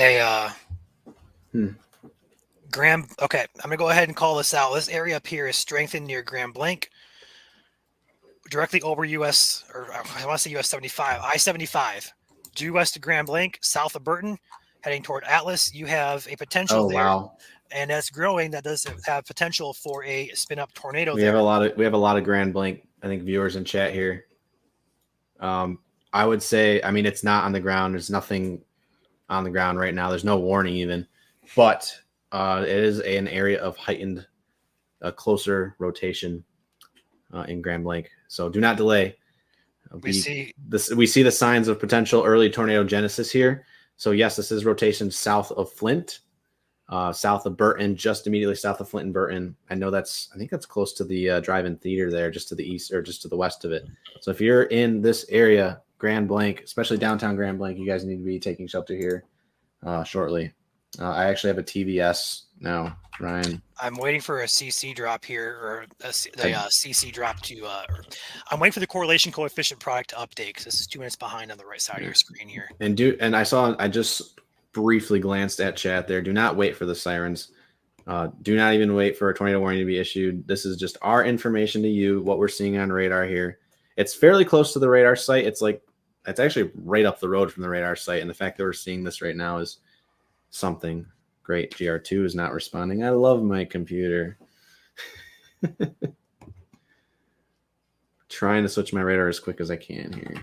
a Grand. Okay, I'm gonna go ahead and call this out. This area up here is strengthened near Grand Blanc, directly over US, or I want to say US 75, I-75, due west of Grand Blanc, south of Burton, heading toward Atlas. You have a potential there, wow. and that's growing. That does have potential for a spin-up tornado. We have a lot of Grand Blanc, I think, viewers in chat here. I would say, I mean, it's not on the ground. There's nothing on the ground right now. There's no warning even, but it is an area of heightened, closer rotation in Grand Blanc. So do not delay. We see the signs of potential early tornado genesis here. So yes, this is rotation south of Flint, south of Burton, just immediately south of Flint and Burton. I think that's close to the drive-in theater there, just to the east or just to the west of it. So if you're in this area, Grand Blanc, especially downtown Grand Blanc, you guys need to be taking shelter here shortly. I actually have a TVS now, Ryan. I'm waiting for a CC drop here, or the CC drop to. I'm waiting for the correlation coefficient product to update because this is 2 minutes behind on the right side of your screen here. And I just briefly glanced at chat there. Do not wait for the sirens. Do not even wait for a tornado warning to be issued. This is just our information to you, what we're seeing on radar here. It's fairly close to the radar site. It's actually right up the road from the radar site. And the fact that we're seeing this right now is something great. GR2 is not responding. I love my computer. Trying to switch my radar as quick as I can here.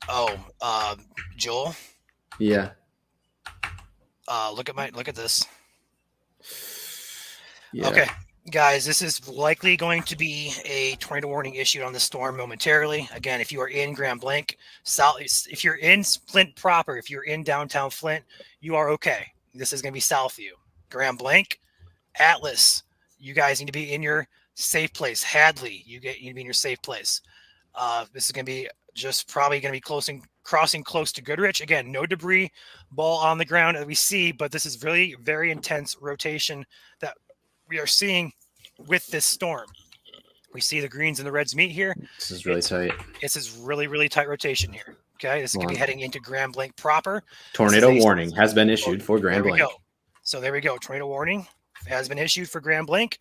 Oh, Joel? Yeah. Look at this. Yeah. Okay, guys, this is likely going to be a tornado warning issued on the storm momentarily. Again, if you are in Grand Blanc, if you're in Flint proper, if you're in downtown Flint, you are okay. This is going to be south of you. Grand Blanc, Atlas, you guys need to be in your safe place. Hadley, you need to be in your safe place. This is going to be just probably going to be crossing close to Goodrich. Again, no debris ball on the ground that we see, but this is really very intense rotation that we are seeing with this storm. We see the greens and the reds meet here. This is really tight. This is really, really tight rotation here. Okay, this is going to be heading into Grand Blanc proper. Tornado warning has been issued for Grand Blanc. So there we go. Tornado warning has been issued for Grand Blanc.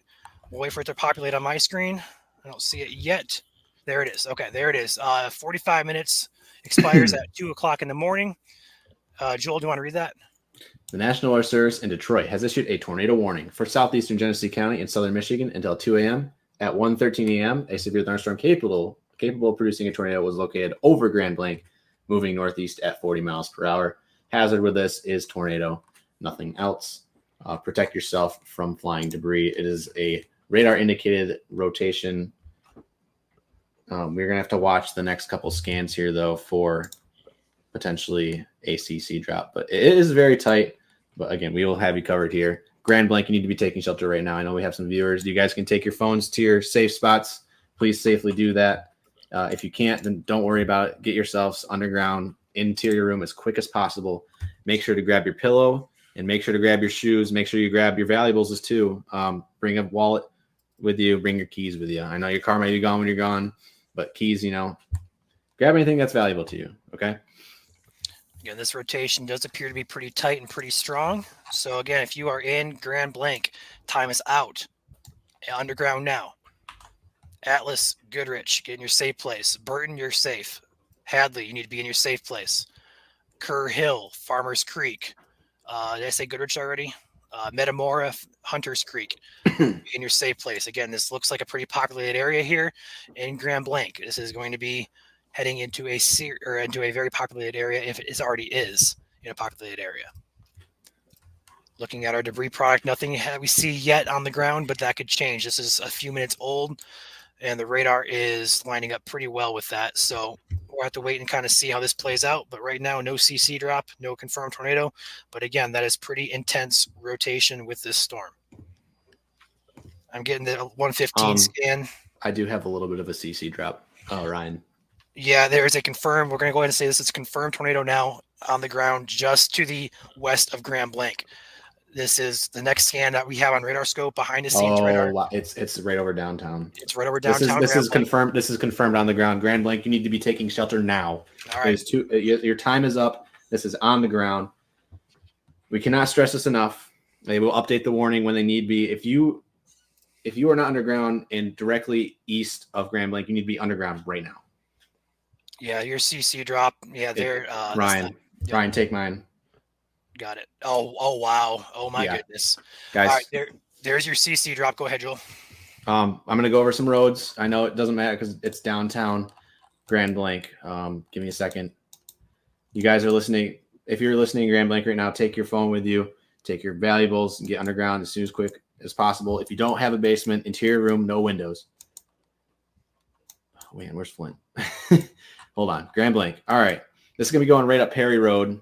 We'll wait for it to populate on my screen. I don't see it yet. There it is. Okay, there it is. 45 minutes expires at 2 o'clock in the morning. Joel, do you want to read that? The National Weather Service in Detroit has issued a tornado warning for southeastern Genesee County in southern Michigan until 2 a.m. At 1:13 a.m., a severe thunderstorm capable of producing a tornado was located over Grand Blanc, moving northeast at 40 miles per hour. Hazard with this is tornado, nothing else. Protect yourself from flying debris. It is a radar-indicated rotation. We're going to have to watch the next couple scans here, though, for potentially a CC drop. But it is very tight. But, again, we will have you covered here. Grand Blanc, you need to be taking shelter right now. I know we have some viewers. You guys can take your phones to your safe spots. Please safely do that. If you can't, then don't worry about it. Get yourselves underground, interior room as quick as possible. Make sure to grab your pillow and make sure to grab your shoes. Make sure you grab your valuables as too. Bring a wallet with you. Bring your keys with you. I know your car might be gone when you're gone, but keys, grab anything that's valuable to you, okay? Again, this rotation does appear to be pretty tight and pretty strong. So, again, if you are in Grand Blanc, time is out. Underground now. Atlas, Goodrich, get in your safe place. Burton, you're safe. Hadley, you need to be in your safe place. Kerr Hill, Farmers Creek. Did I say Goodrich already? Metamora, Hunters Creek, in your safe place. Again, this looks like a pretty populated area here in Grand Blanc. This is going to be heading into a very populated area if it already is in a populated area. Looking at our debris product, nothing we see yet on the ground, but that could change. This is a few minutes old, and the radar is lining up pretty well with that. So we'll have to wait and kind of see how this plays out. But right now, no CC drop, no confirmed tornado. But again, that is pretty intense rotation with this storm. I'm getting the 115 scan. I do have a little bit of a CC drop. Oh, Ryan. Yeah, there is a confirmed. We're going to go ahead and say this is a confirmed tornado now on the ground just to the west of Grand Blanc. This is the next scan that we have on radar scope behind the scenes radar. Wow. It's right over downtown. It's right over downtown. This is confirmed. This is confirmed on the ground. Grand Blanc, you need to be taking shelter now. All right. Your time is up. This is on the ground. We cannot stress this enough. They will update the warning when they need be. If you are not underground and directly east of Grand Blanc, you need to be underground right now. Yeah, your CC drop. Yeah, they're Ryan, take mine. Got it. Oh wow. Oh my goodness. Guys. All right, there's your CC drop. Go ahead, Joel. I'm gonna go over some roads. I know it doesn't matter because it's downtown Grand Blanc. Give me a second. You guys are listening. If you're listening to Grand Blanc right now, take your phone with you, take your valuables, and get underground as soon as quick as possible. If you don't have a basement, interior room, no windows. Oh man, where's Flint? Hold on, Grand Blanc. All right, this is gonna be going right up Perry Road.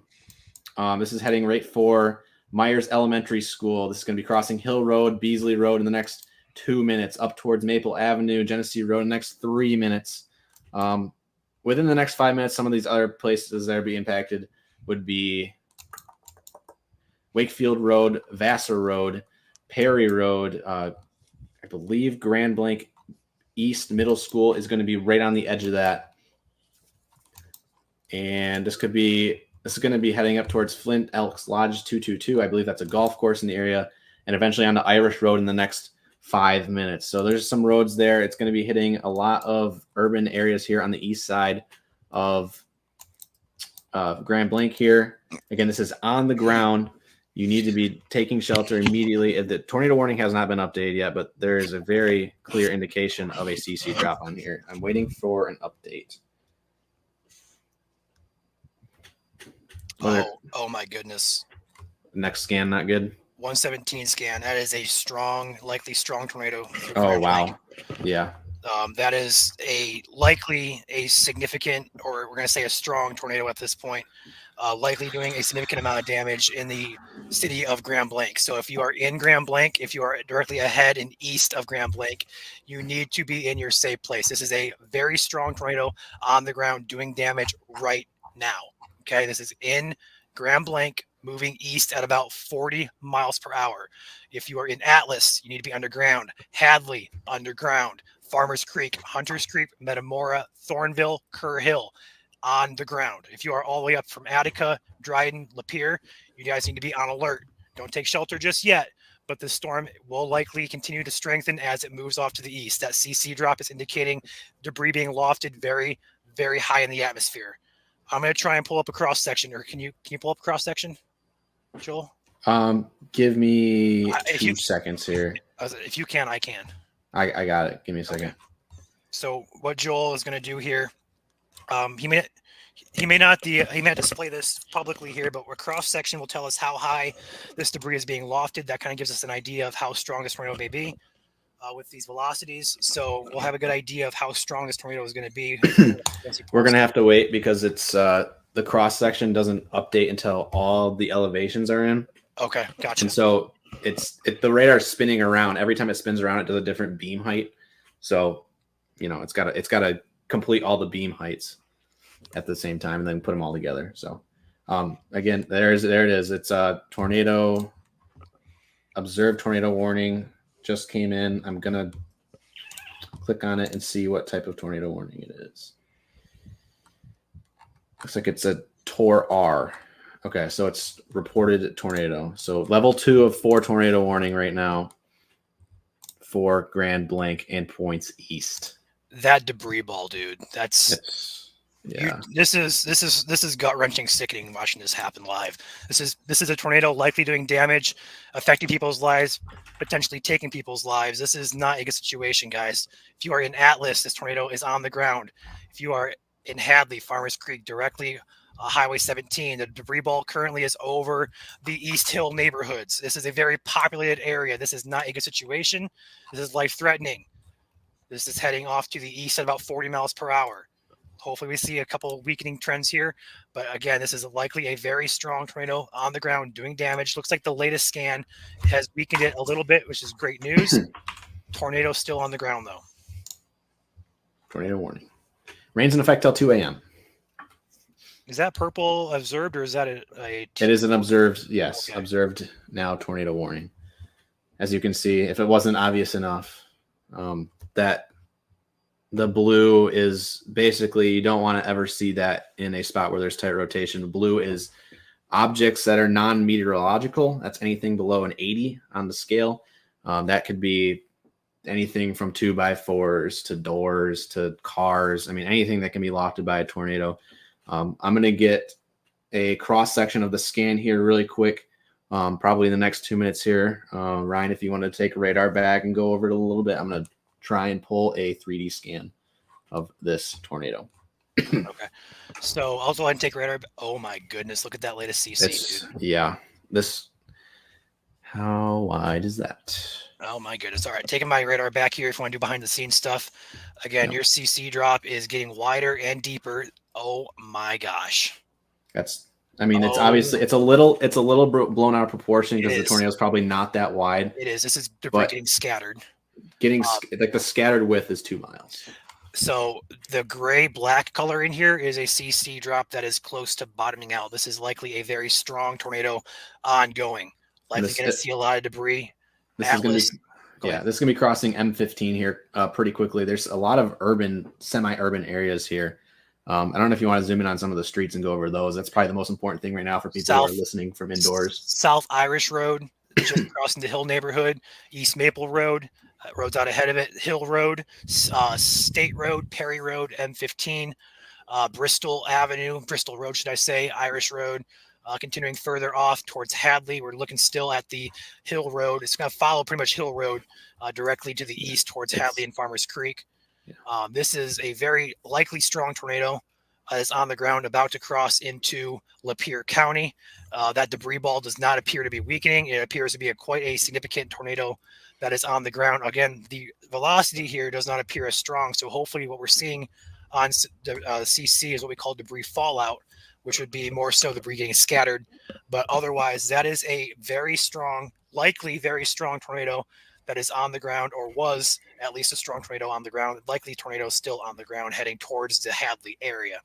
This is heading right for Myers Elementary School. This is gonna be crossing Hill Road, Beasley Road in the next 2 minutes, up towards Maple Avenue, Genesee Road in the next 3 minutes. Within the next 5 minutes, some of these other places that are being impacted would be Wakefield Road, Vassar Road, Perry Road. I believe Grand Blanc East Middle School is going to be right on the edge of that. And this is going to be heading up towards Flint Elks Lodge 222. I believe that's a golf course in the area, and eventually on the Irish Road in the next 5 minutes. So there's some roads there. It's going to be hitting a lot of urban areas here on the east side of Grand Blanc here. Again, this is on the ground. You need to be taking shelter immediately. The tornado warning has not been updated yet, but there is a very clear indication of a CC drop on here. I'm waiting for an update. Oh my goodness. Next scan, not good. 117 scan. That is a likely strong tornado. Oh, wow. Yeah. That is likely a significant, or we're going to say a strong tornado at this point, likely doing a significant amount of damage in the city of Grand Blanc. So if you are in Grand Blanc, if you are directly ahead and east of Grand Blanc, you need to be in your safe place. This is a very strong tornado on the ground doing damage right now. Okay, this is in Grand Blanc, moving east at about 40 miles per hour. If you are in Atlas, you need to be underground. Hadley, underground. Farmers Creek, Hunters Creek, Metamora, Thornville, Kerr Hill, on the ground. If you are all the way up from Attica, Dryden, Lapeer, you guys need to be on alert. Don't take shelter just yet, but the storm will likely continue to strengthen as it moves off to the east. That CC drop is indicating debris being lofted very, very high in the atmosphere. I'm going to try and pull up a cross section, or can you pull up a cross section, Joel? Give me 2 seconds here. If you can, I can. I got it. Give me a second. Okay. So what Joel is going to do here, he may not display this publicly here, but a cross section will tell us how high this debris is being lofted. That kind of gives us an idea of how strong this tornado may be with these velocities. So we'll have a good idea of how strong this tornado is going to be. We're going to have to wait because it's the cross section doesn't update until all the elevations are in. Okay, gotcha. And so the radar spinning around. Every time it spins around, it does a different beam height. So, it's got to complete all the beam heights at the same time and then put them all together. So, again, there it is. It's a tornado, observed tornado warning just came in. I'm going to click on it and see what type of tornado warning it is. Looks like it's a Tor R. Okay, so it's reported tornado. So level 2 of 4 tornado warning right now for Grand Blanc and points east. That debris ball, dude. Yeah. This is gut-wrenching, sickening watching this happen live. This is a tornado likely doing damage, affecting people's lives, potentially taking people's lives. This is not a good situation, guys. If you are in Atlas, this tornado is on the ground. If you are in Hadley, Farmers Creek, directly Highway 17, the debris ball currently is over the East Hill neighborhoods. This is a very populated area. This is not a good situation. This is life-threatening. This is heading off to the east at about 40 miles per hour. Hopefully we see a couple weakening trends here. But again, this is likely a very strong tornado on the ground doing damage. Looks like the latest scan has weakened it a little bit, which is great news. Tornado still on the ground, though. Tornado warning. Rain's in effect till 2 a.m. Is that purple observed, or is that a It is an observed, yes, okay. Observed now tornado warning. As you can see, if it wasn't obvious enough, that The blue is basically, you don't want to ever see that in a spot where there's tight rotation. The blue is objects that are non-meteorological. That's anything below an 80 on the scale. That could be anything from 2x4s to doors to cars. I mean, anything that can be lofted by a tornado. I'm going to get a cross section of the scan here really quick. Probably in the next 2 minutes here. Ryan, if you want to take a radar bag and go over it a little bit, I'm going to try and pull a 3D scan of this tornado. Okay. So I'll go ahead and take radar. Oh my goodness. Look at that latest CC, dude. Yeah. How wide is that? Oh my goodness. All right. Taking my radar back here. If you want to do behind the scenes stuff, again, your CC drop is getting wider and deeper. Oh my gosh. It's obviously, it's a little blown out of proportion because the tornado is probably not that wide. It is. This is debris getting scattered. Like the scattered width is 2 miles. So the gray-black color in here is a CC drop that is close to bottoming out. This is likely a very strong tornado ongoing. Likely going to see a lot of debris. This is going to be crossing M15 here pretty quickly. There's a lot of semi-urban areas here. I don't know if you want to zoom in on some of the streets and go over those. That's probably the most important thing right now for people who are listening from indoors. South Irish Road, just crossing the Hill neighborhood. East Maple Road, roads out ahead of it. Hill Road, State Road, Perry Road, M15, Bristol Road, should I say, Irish Road. Continuing further off towards Hadley, we're looking still at the Hill Road. It's going to follow pretty much Hill Road directly to the east towards Hadley and Farmers Creek. This is a very likely strong tornado is on the ground about to cross into Lapeer County. That debris ball does not appear to be weakening. It appears to be quite a significant tornado that is on the ground. Again, the velocity here does not appear as strong. So hopefully what we're seeing on the CC is what we call debris fallout, which would be more so debris getting scattered. But otherwise, that is a very strong, likely very strong tornado that is on the ground, or was at least a strong tornado on the ground. Likely tornado still on the ground heading towards the Hadley area.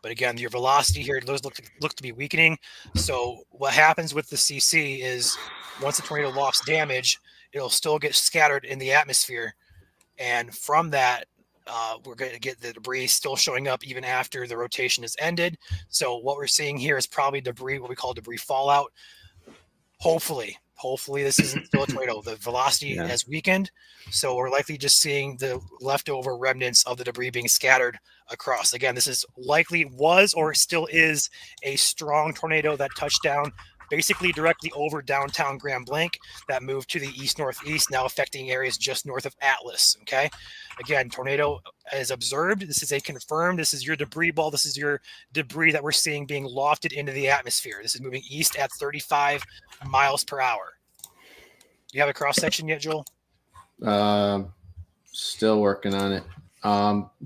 But again, your velocity here does look to be weakening. So what happens with the CC is once the tornado lost damage, it'll still get scattered in the atmosphere. And from that, we're going to get the debris still showing up even after the rotation is ended. So what we're seeing here is probably debris, what we call debris fallout. Hopefully this isn't still a tornado. The velocity has weakened, so we're likely just seeing the leftover remnants of the debris being scattered across. Again, this is likely was or still is a strong tornado that touched down basically directly over downtown Grand Blanc that moved to the east-northeast, now affecting areas just north of Atlas, okay? Again, tornado is observed. This is a confirmed. This is your debris ball. This is your debris that we're seeing being lofted into the atmosphere. This is moving east at 35 miles per hour. Do you have a cross-section yet, Joel? Still working on it.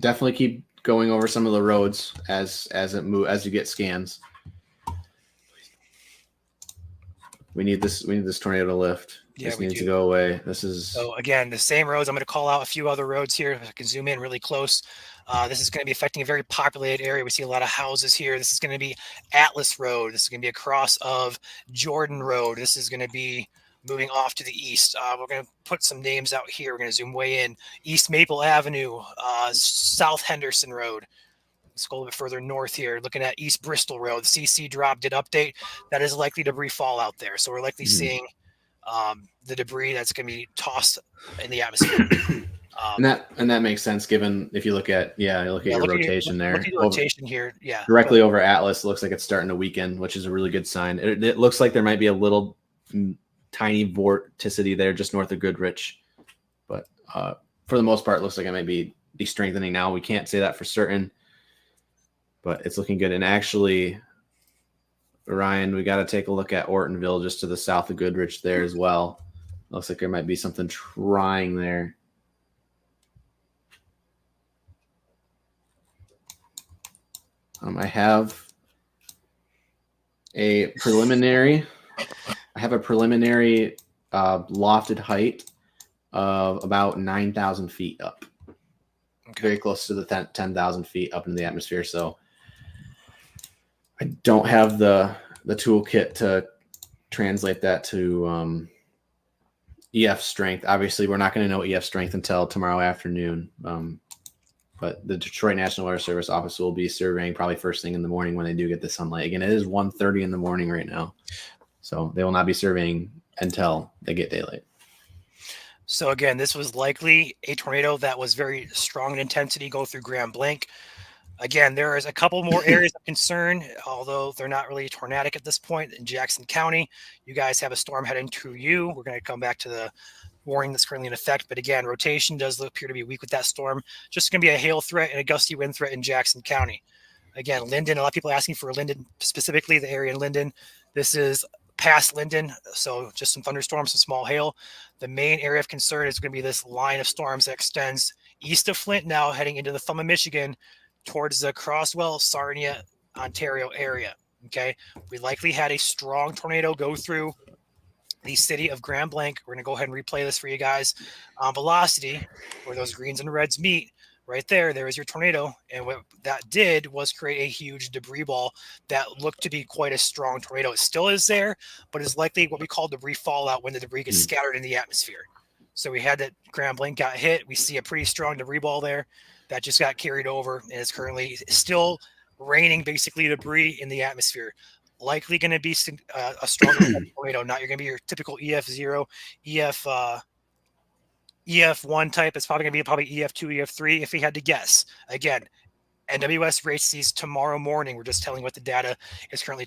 Definitely keep going over some of the roads as you get scans. We need this tornado to lift. This needs to go away. So again, the same roads. I'm going to call out a few other roads here. I can zoom in really close. This is going to be affecting a very populated area. We see a lot of houses here. This is going to be Atlas Road. This is going to be across of Jordan Road. This is going to be moving off to the east. We're going to put some names out here. We're going to zoom way in. East Maple Avenue, South Henderson Road. Let's go a little bit further north here, looking at East Bristol Road. The CC drop did update. That is likely debris fallout there. So we're likely seeing the debris that's going to be tossed in the atmosphere. And that makes sense given if you look at your rotation there. Look at your rotation here. Yeah. Directly over Atlas, looks like it's starting to weaken, which is a really good sign. It looks like there might be a little tiny vorticity there just north of Goodrich. But for the most part, it looks like it might be strengthening now. We can't say that for certain, but it's looking good. And actually, Ryan, we got to take a look at Ortonville just to the south of Goodrich there as well. Looks like there might be something trying there. I have a preliminary lofted height of about 9,000 feet up. Okay. Very close to the 10,000 feet up in the atmosphere. So I don't have the toolkit to translate that to EF strength. Obviously, we're not going to know EF strength until tomorrow afternoon. But the Detroit National Weather Service office will be surveying probably first thing in the morning when they do get the sunlight. Again, it is 1:30 in the morning right now. So they will not be surveying until they get daylight. So again, this was likely a tornado that was very strong in intensity, go through Grand Blanc. Again, there is a couple more areas of concern, although they're not really tornadic at this point in Jackson County. You guys have a storm heading to you. We're going to come back to the warning that's currently in effect. But again, rotation does appear to be weak with that storm. Just going to be a hail threat and a gusty wind threat in Jackson County. Again, Linden, a lot of people asking for Linden, specifically the area in Linden. This is past Linden, so just some thunderstorms, some small hail. The main area of concern is going to be this line of storms that extends east of Flint now, heading into the thumb of Michigan, towards the Croswell, Sarnia, Ontario area. Okay, we likely had a strong tornado go through the city of Grand Blanc. We're going to go ahead and replay this for you guys. Velocity, where those greens and reds meet, right there is your tornado. And what that did was create a huge debris ball that looked to be quite a strong tornado. It still is there, but is likely what we call debris fallout when the debris gets scattered in the atmosphere. So we had that Grand Blanc got hit. We see a pretty strong debris ball there that just got carried over and is currently still raining basically debris in the atmosphere. Likely going to be a stronger tornado. Not you're going to be your typical EF0, EF1 type. It's probably going to be EF2, EF3 if we had to guess. Again, NWS rates these tomorrow morning. We're just telling what the data is currently